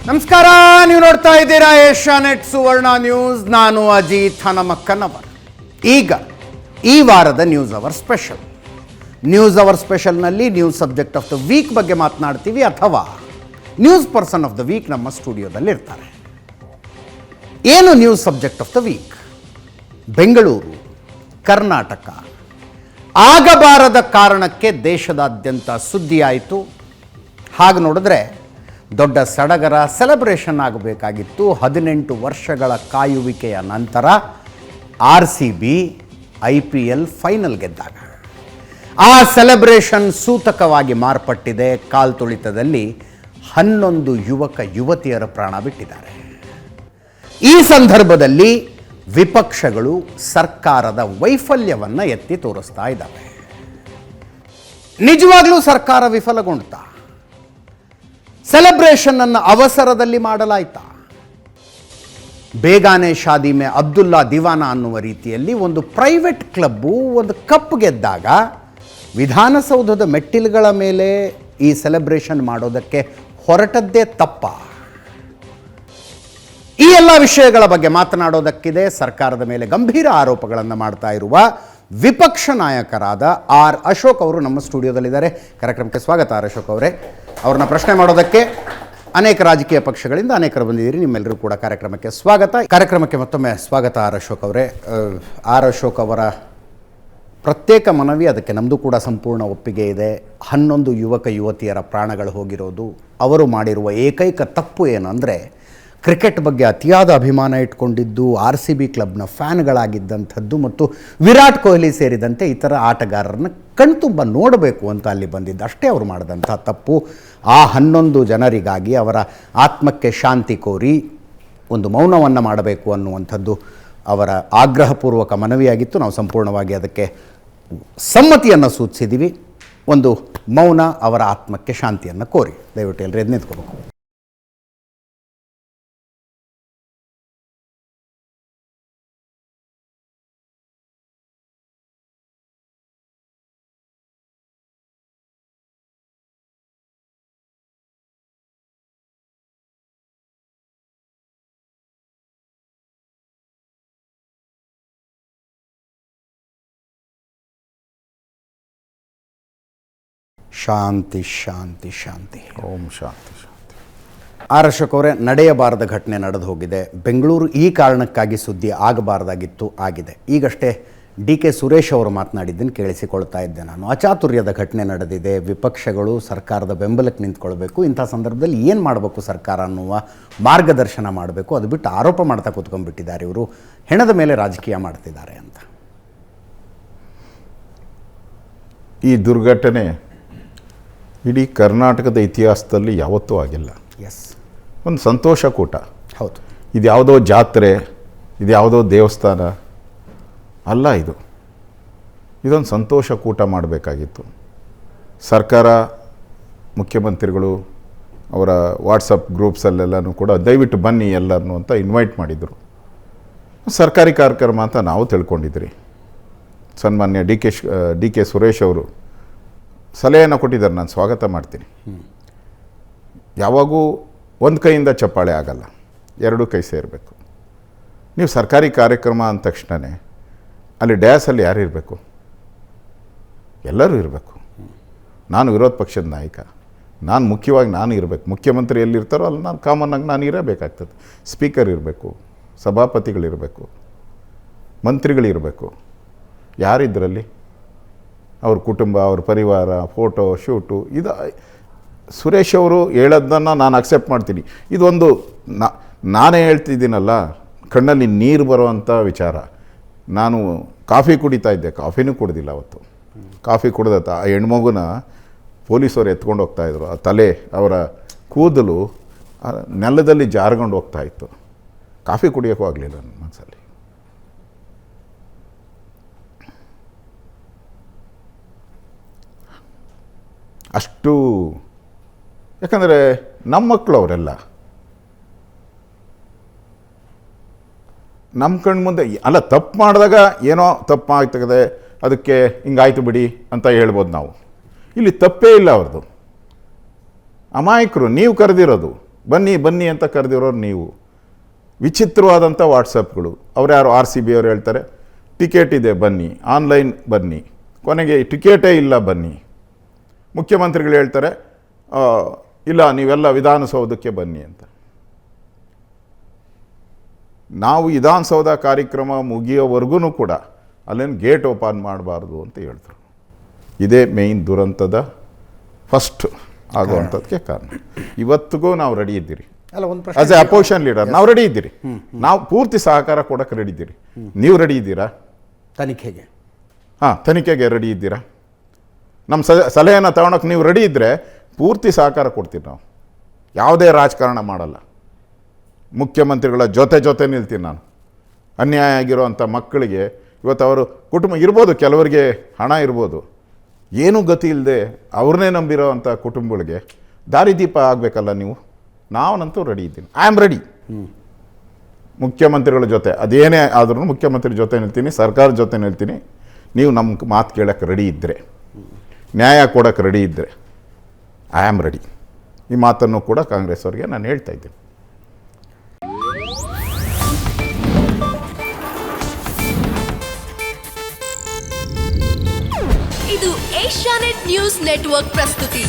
ನಮಸ್ಕಾರ, ನೀವು ನೋಡ್ತಾ ಇದ್ದೀರಾ ಏಷ್ಯಾನೆಟ್ ಸುವರ್ಣ ನ್ಯೂಸ್. ನಾನು ಅಜಿತ್ ಹನಮಕ್ಕನವರ್. ಈಗ ಈ ವಾರದ ನ್ಯೂಸ್ ಅವರ್ ಸ್ಪೆಷಲ್ನಲ್ಲಿ news subject of the week ಬಗ್ಗೆ ಮಾತನಾಡ್ತೀವಿ, ಅಥವಾ news person of the week ನಮ್ಮ ಸ್ಟುಡಿಯೋದಲ್ಲಿ ಇರ್ತಾರೆ. ಏನು news subject of the week? Bengaluru, Karnataka ಆಗಬಾರದ ಕಾರಣಕ್ಕೆ ದೇಶದಾದ್ಯಂತ ಸುದ್ದಿಯಾಯಿತು. ಹಾಗೆ ನೋಡಿದ್ರೆ ದೊಡ್ಡ ಸಡಗರ ಸೆಲೆಬ್ರೇಷನ್ ಆಗಬೇಕಾಗಿತ್ತು. 18 ವರ್ಷಗಳ ಕಾಯುವಿಕೆಯ ನಂತರ RCB IPL ಫೈನಲ್ ಗೆದ್ದಾಗ ಆ ಸೆಲೆಬ್ರೇಷನ್ ಸೂತಕವಾಗಿ ಮಾರ್ಪಟ್ಟಿದೆ. ಕಾಲ್ತುಳಿತದಲ್ಲಿ 11 ಯುವಕ ಯುವತಿಯರ ಪ್ರಾಣ ಬಿಟ್ಟಿದ್ದಾರೆ. ಈ ಸಂದರ್ಭದಲ್ಲಿ ವಿಪಕ್ಷಗಳು ಸರ್ಕಾರದ ವೈಫಲ್ಯವನ್ನು ಎತ್ತಿ ತೋರಿಸ್ತಾ ಇದ್ದಾವೆ. ನಿಜವಾಗ್ಲೂ ಸರ್ಕಾರ ವಿಫಲಗೊಂಡ್ತಾ? ಸೆಲೆಬ್ರೇಷನ್ ಅನ್ನು ಅವಸರದಲ್ಲಿ ಮಾಡಲಾಯ್ತಾ? ಬೇಗಾನೆ ಶಾದಿ ಮೇ ಅಬ್ದುಲ್ಲಾ ದಿವಾನಾ ಅನ್ನುವ ರೀತಿಯಲ್ಲಿ ಒಂದು ಪ್ರೈವೇಟ್ ಕ್ಲಬ್ಬು ಒಂದು ಕಪ್ ಗೆದ್ದಾಗ ವಿಧಾನಸೌಧದ ಮೆಟ್ಟಿಲುಗಳ ಮೇಲೆ ಈ ಸೆಲೆಬ್ರೇಷನ್ ಮಾಡೋದಕ್ಕೆ ಹೊರಟದ್ದೇ ತಪ್ಪ? ಈ ಎಲ್ಲ ವಿಷಯಗಳ ಬಗ್ಗೆ ಮಾತನಾಡೋದಕ್ಕಿದೆ. ಸರ್ಕಾರದ ಮೇಲೆ ಗಂಭೀರ ಆರೋಪಗಳನ್ನು ಮಾಡ್ತಾ ಇರುವ ವಿಪಕ್ಷ ನಾಯಕರಾದ ಆರ್ ಅಶೋಕ್ ಅವರು ನಮ್ಮ ಸ್ಟುಡಿಯೋದಲ್ಲಿದ್ದಾರೆ. ಕಾರ್ಯಕ್ರಮಕ್ಕೆ ಸ್ವಾಗತ ಆರ್ ಅಶೋಕ್ ಅವರೇ. ಅವ್ರನ್ನ ಪ್ರಶ್ನೆ ಮಾಡೋದಕ್ಕೆ ಅನೇಕ ರಾಜಕೀಯ ಪಕ್ಷಗಳಿಂದ ಅನೇಕರು ಬಂದಿದ್ದೀರಿ. ನಿಮ್ಮೆಲ್ಲರೂ ಕೂಡ ಕಾರ್ಯಕ್ರಮಕ್ಕೆ ಸ್ವಾಗತ. ಕಾರ್ಯಕ್ರಮಕ್ಕೆ ಮತ್ತೊಮ್ಮೆ ಸ್ವಾಗತ ಆರ್ ಅಶೋಕ್ ಅವರೇ. ಆರ್ ಅಶೋಕ್ ಅವರ ಪ್ರತ್ಯೇಕ ಮನವಿ, ಅದಕ್ಕೆ ನಮ್ಮದು ಕೂಡ ಸಂಪೂರ್ಣ ಒಪ್ಪಿಗೆ ಇದೆ. 11 ಯುವಕ ಯುವತಿಯರ ಪ್ರಾಣಗಳು ಹೋಗಿರೋದು. ಅವರು ಮಾಡಿರುವ ಏಕೈಕ ತಪ್ಪು ಏನು ಅಂದರೆ, ಕ್ರಿಕೆಟ್ ಬಗ್ಗೆ ಅತಿಯಾದ ಅಭಿಮಾನ ಇಟ್ಕೊಂಡಿದ್ದು, RCB ಕ್ಲಬ್ನ ಫ್ಯಾನ್ಗಳಾಗಿದ್ದಂಥದ್ದು ಮತ್ತು ವಿರಾಟ್ ಕೊಹ್ಲಿ ಸೇರಿದಂತೆ ಇತರ ಆಟಗಾರರನ್ನು ಕಣ್ತುಂಬ ನೋಡಬೇಕು ಅಂತ ಅಲ್ಲಿ ಬಂದಿದ್ದು. ಅಷ್ಟೇ ಅವರು ಮಾಡಿದಂಥ ತಪ್ಪು. ಆ 11 ಜನರಿಗಾಗಿ ಅವರ ಆತ್ಮಕ್ಕೆ ಶಾಂತಿ ಕೋರಿ ಒಂದು ಮೌನವನ್ನು ಮಾಡಬೇಕು ಅನ್ನುವಂಥದ್ದು ಅವರ ಆಗ್ರಹಪೂರ್ವಕ ಮನವಿಯಾಗಿತ್ತು. ನಾವು ಸಂಪೂರ್ಣವಾಗಿ ಅದಕ್ಕೆ ಸಮ್ಮತಿಯನ್ನು ಸೂಚಿಸಿದ್ದೀವಿ. ಒಂದು ಮೌನ ಅವರ ಆತ್ಮಕ್ಕೆ ಶಾಂತಿಯನ್ನು ಕೋರಿ. ದಯವಿಟ್ಟು ಎಲ್ಲರೂ ಎದ್ದು ನಿಂತ್ಕೋಬೇಕು. ಶಾಂತಿ ಶಾಂತಿ ಶಾಂತಿ, ಓಂ ಶಾಂತಿ ಶಾಂತಿ. ಆರ್ ಅಶೋಕ್ ಅವರೇ, ನಡೆಯಬಾರದ ಘಟನೆ ನಡೆದು ಹೋಗಿದೆ. ಬೆಂಗಳೂರು ಈ ಕಾರಣಕ್ಕಾಗಿ ಸುದ್ದಿ ಆಗಬಾರ್ದಾಗಿತ್ತು, ಆಗಿದೆ. ಈಗಷ್ಟೇ DK ಸುರೇಶ್ ಅವರು ಮಾತನಾಡಿದ್ದನ್ನು ಕೇಳಿಸಿಕೊಳ್ತಾ ಇದ್ದೆ ನಾನು. ಅಚಾತುರ್ಯದ ಘಟನೆ ನಡೆದಿದೆ. ವಿಪಕ್ಷಗಳು ಸರ್ಕಾರದ ಬೆಂಬಲಕ್ಕೆ ನಿಂತ್ಕೊಳ್ಬೇಕು. ಇಂಥ ಸಂದರ್ಭದಲ್ಲಿ ಏನು ಮಾಡಬೇಕು ಸರ್ಕಾರ ಅನ್ನುವ ಮಾರ್ಗದರ್ಶನ ಮಾಡಬೇಕು. ಅದು ಬಿಟ್ಟು ಆರೋಪ ಮಾಡ್ತಾ ಕೂತ್ಕೊಂಡ್ಬಿಟ್ಟಿದ್ದಾರೆ. ಇವರು ಹೆಣದ ಮೇಲೆ ರಾಜಕೀಯ ಮಾಡ್ತಿದ್ದಾರೆ ಅಂತ. ಈ ದುರ್ಘಟನೆ ಇಡೀ ಕರ್ನಾಟಕದ ಇತಿಹಾಸದಲ್ಲಿ ಯಾವತ್ತೂ ಆಗಿಲ್ಲ. ಒಂದು ಸಂತೋಷಕೂಟ. ಹೌದು. ಇದು ಯಾವುದೋ ಜಾತ್ರೆ, ಇದು ಯಾವುದೋ ದೇವಸ್ಥಾನ ಅಲ್ಲ. ಇದೊಂದು ಸಂತೋಷಕೂಟ ಮಾಡಬೇಕಾಗಿತ್ತು. ಸರ್ಕಾರ, ಮುಖ್ಯಮಂತ್ರಿಗಳು ಅವರ ವಾಟ್ಸಪ್ ಗ್ರೂಪ್ಸಲ್ಲೆಲ್ಲನೂ ಕೂಡ ದಯವಿಟ್ಟು ಬನ್ನಿ ಎಲ್ಲರನ್ನೂ ಅಂತ ಇನ್ವೈಟ್ ಮಾಡಿದರು. ಸರ್ಕಾರಿ ಕಾರ್ಯಕ್ರಮ ಅಂತ ನಾವು ತಿಳ್ಕೊಂಡಿದ್ರಿ. ಸನ್ಮಾನ್ಯ DK ಸುರೇಶ್ ಅವರು ಸಲಹೆಯನ್ನು ಕೊಟ್ಟಿದ್ದಾರೆ. ನಾನು ಸ್ವಾಗತ ಮಾಡ್ತೀನಿ. ಯಾವಾಗೂ ಒಂದು ಕೈಯಿಂದ ಚಪ್ಪಾಳೆ ಆಗಲ್ಲ, 2 ಕೈ ಸೇರಬೇಕು. ನೀವು ಸರ್ಕಾರಿ ಕಾರ್ಯಕ್ರಮ ಅಂದ ತಕ್ಷಣವೇ ಅಲ್ಲಿ ಡ್ಯಾಸಲ್ಲಿ ಯಾರು ಇರಬೇಕು? ಎಲ್ಲರೂ ಇರಬೇಕು. ನಾನು ವಿರೋಧ ಪಕ್ಷದ ನಾಯಕ, ನಾನು ಮುಖ್ಯವಾಗಿ ನಾನು ಇರಬೇಕು. ಮುಖ್ಯಮಂತ್ರಿ ಎಲ್ಲಿರ್ತಾರೋ ಅಲ್ಲಿ ನಾನು ಕಾಮನ್ನಾಗಿ ನಾನು ಇರಬೇಕಾಗ್ತದೆ. ಸ್ಪೀಕರ್ ಇರಬೇಕು, ಸಭಾಪತಿಗಳಿರಬೇಕು, ಮಂತ್ರಿಗಳಿರಬೇಕು. ಯಾರಿದ್ದರಲ್ಲಿ? ಅವ್ರ ಕುಟುಂಬ, ಅವ್ರ ಪರಿವಾರ, ಫೋಟೋ ಶೂಟು. ಇದು ಸುರೇಶ್ ಅವರು ಹೇಳೋದನ್ನು ನಾನು ಅಕ್ಸೆಪ್ಟ್ ಮಾಡ್ತೀನಿ. ಇದೊಂದು ನಾನೇ ಹೇಳ್ತಿದ್ದೀನಲ್ಲ, ಕಣ್ಣಲ್ಲಿ ನೀರು ಬರುವಂಥ ವಿಚಾರ. ನಾನು ಕಾಫಿ ಕುಡಿತಾ ಇದ್ದೆ, ಕಾಫಿನೂ ಕುಡ್ದಿಲ್ಲ ಅವತ್ತು. ಕಾಫಿ ಕುಡ್ದತ್ತ ಆ ಹೆಣ್ಮಗುನ ಪೊಲೀಸರು ಎತ್ಕೊಂಡು ಹೋಗ್ತಾಯಿದ್ರು. ಆ ತಲೆ, ಅವರ ಕೂದಲು ನೆಲದಲ್ಲಿ ಜಾರ್ಕೊಂಡು ಹೋಗ್ತಾಯಿತ್ತು. ಕಾಫಿ ಕುಡಿಯೋಕ್ಕೂ ಆಗಲಿಲ್ಲ ನನ್ನ ಮನಸ್ಸಲ್ಲಿ. ಅಷ್ಟು, ಯಾಕಂದರೆ ನಮ್ಮ ಮಕ್ಕಳು ಅವರೆಲ್ಲ ನಮ್ಮ ಕಣ್ಣು ಮುಂದೆ ಅಲ್ಲ. ತಪ್ಪು ಮಾಡಿದಾಗ ಏನೋ ತಪ್ಪು ಆಗ್ತದೆ, ಅದಕ್ಕೆ ಹಿಂಗಾಯ್ತು ಬಿಡಿ ಅಂತ ಹೇಳ್ಬೋದು ನಾವು. ಇಲ್ಲಿ ತಪ್ಪೇ ಇಲ್ಲ ಅವ್ರದ್ದು. ಅಮಾಯಕರು ನೀವು ಕರೆದಿರೋದು. ಬನ್ನಿ ಬನ್ನಿ ಅಂತ ಕರೆದಿರೋರು ನೀವು. ವಿಚಿತ್ರವಾದಂಥ ವಾಟ್ಸಪ್ಗಳು. ಅವ್ರು ಯಾರು RCB ಅವ್ರು ಹೇಳ್ತಾರೆ ಟಿಕೆಟ್ ಇದೆ ಬನ್ನಿ, ಆನ್ಲೈನ್ ಬನ್ನಿ, ಕೊನೆಗೆ ಟಿಕೆಟೇ ಇಲ್ಲ ಬನ್ನಿ. ಮುಖ್ಯಮಂತ್ರಿಗಳು ಹೇಳ್ತಾರೆ ಇಲ್ಲ ನೀವೆಲ್ಲ ವಿಧಾನಸೌಧಕ್ಕೆ ಬನ್ನಿ ಅಂತ. ನಾವು ವಿಧಾನಸೌಧ ಕಾರ್ಯಕ್ರಮ ಮುಗಿಯೋವರೆಗೂ ಕೂಡ ಅಲ್ಲೇನು ಗೇಟ್ ಓಪನ್ ಮಾಡಬಾರ್ದು ಅಂತ ಹೇಳಿದ್ರು. ಇದೇ ಮೇಯ್ನ್ ದುರಂತದ ಫಸ್ಟ್ ಆಗುವಂಥದ್ದಕ್ಕೆ ಕಾರಣ. ಇವತ್ತಿಗೂ ನಾವು ರೆಡಿ ಇದ್ದೀರಿ, ಅಲ್ಲ ಒಂದು ಆಸ್ ಎ ಅಪೋಸಿಷನ್ ಲೀಡರ್ ನಾವು ರೆಡಿ ಇದ್ದೀರಿ. ನಾವು ಪೂರ್ತಿ ಸಹಕಾರ ಕೊಡೋಕ್ಕೆ ರೆಡಿ ಇದ್ದೀರಿ. ನೀವು ರೆಡಿ ಇದ್ದೀರಾ? ತನಿಖೆಗೆ ತನಿಖೆಗೆ ರೆಡಿ ಇದ್ದೀರಾ? ನಮ್ಮ ಸಲಹೆಯನ್ನು ತಗೊಳಕ್ಕೆ ನೀವು ರೆಡಿ ಇದ್ದರೆ ಪೂರ್ತಿ ಸಹಕಾರ ಕೊಡ್ತೀವಿ ನಾವು. ಯಾವುದೇ ರಾಜಕಾರಣ ಮಾಡಲ್ಲ. ಮುಖ್ಯಮಂತ್ರಿಗಳ ಜೊತೆ ನಿಲ್ತೀನಿ ನಾನು. ಅನ್ಯಾಯ ಆಗಿರೋವಂಥ ಮಕ್ಕಳಿಗೆ ಇವತ್ತು ಅವರು ಕುಟುಂಬ ಇರ್ಬೋದು, ಕೆಲವರಿಗೆ ಹಣ ಇರ್ಬೋದು, ಏನೂ ಗತಿ ಇಲ್ಲದೆ ಅವ್ರನ್ನೇ ನಂಬಿರೋ ಅಂಥ ಕುಟುಂಬಗಳಿಗೆ ದಾರಿದೀಪ ಆಗಬೇಕಲ್ಲ ನೀವು. ನಾವನಂತೂ ರೆಡಿ ಇದ್ದೀನಿ. I am ready. ಮುಖ್ಯಮಂತ್ರಿಗಳ ಜೊತೆ ಅದೇನೇ ಆದ್ರೂ ಮುಖ್ಯಮಂತ್ರಿ ಜೊತೆ ನಿಲ್ತೀನಿ, ಸರ್ಕಾರದ ಜೊತೆ ನಿಲ್ತೀನಿ. ನೀವು ನಮ್ಮ ಮಾತು ಕೇಳೋಕ್ಕೆ ರೆಡಿ ಇದ್ದರೆ, ನ್ಯಾಯ ಕೊಡೋಕ್ಕೆ ರೆಡಿ ಇದ್ದರೆ ಐ ಆಮ್ ರೆಡಿ. ಈ ಮಾತನ್ನು ಕೂಡ ಕಾಂಗ್ರೆಸ್ ಅವರಿಗೆ ನಾನು ಹೇಳ್ತಾ ಇದ್ದೀನಿ. ಇದು ಏಷ್ಯಾನೆಟ್ ನ್ಯೂಸ್ ನೆಟ್ವರ್ಕ್ ಪ್ರಸ್ತುತಿ.